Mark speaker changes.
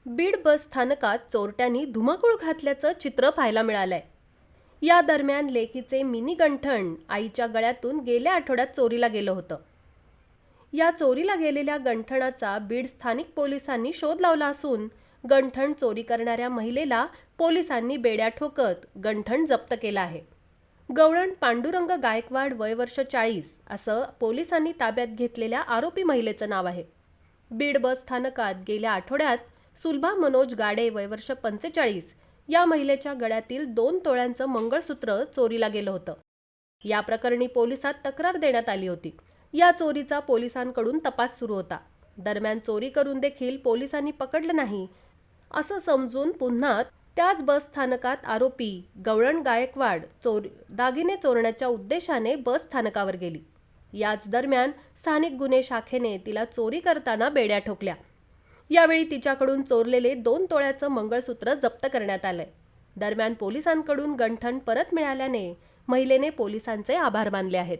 Speaker 1: बीड बस स्थानकात चोरट्यांनी धुमाकूळ घातल्याचं चित्र पाहायला मिळालंय। या दरम्यान लेकीचे मिनी गंठण आईच्या गळ्यातून गेल्या आठवड्यात चोरीला गेलं होतं। या चोरीला गेलेल्या गंठणाचा बीड स्थानिक पोलिसांनी शोध लावला असून गंठण चोरी करणाऱ्या महिलेला पोलिसांनी बेड्या ठोकत गंठण जप्त केलं आहे। गवळण पांडुरंग गायकवाड वय वर्ष 40 असं पोलिसांनी ताब्यात घेतलेल्या आरोपी महिलेचं नाव आहे। बीड बस स्थानकात गेल्या आठवड्यात सुलभा मनोज गाडे वय वर्ष 45 या महिलेच्या गळ्यातील 2 तोळ्यांचं मंगळसूत्र चोरीला गेलं होतं। या प्रकरणी पोलिसात तक्रार देण्यात आली होती। या चोरीचा पोलिसांकडून तपास सुरू होता। दरम्यान चोरी करून देखील पोलिसांनी पकडलं नाही असं समजून पुन्हा त्याच बस स्थानकात आरोपी गवळण गायकवाड दागिने चोरण्याच्या उद्देशाने बस स्थानकावर गेली। याच दरम्यान स्थानिक गुन्हे शाखेने तिला चोरी करताना बेड्या ठोकल्या। यावेळी तिच्याकडून चोरलेले 2 तोळ्याचं मंगळसूत्र जप्त करण्यात आलंय। दरम्यान पोलिसांकडून गंठण परत मिळाल्याने महिलेने पोलिसांचे आभार मानले आहेत।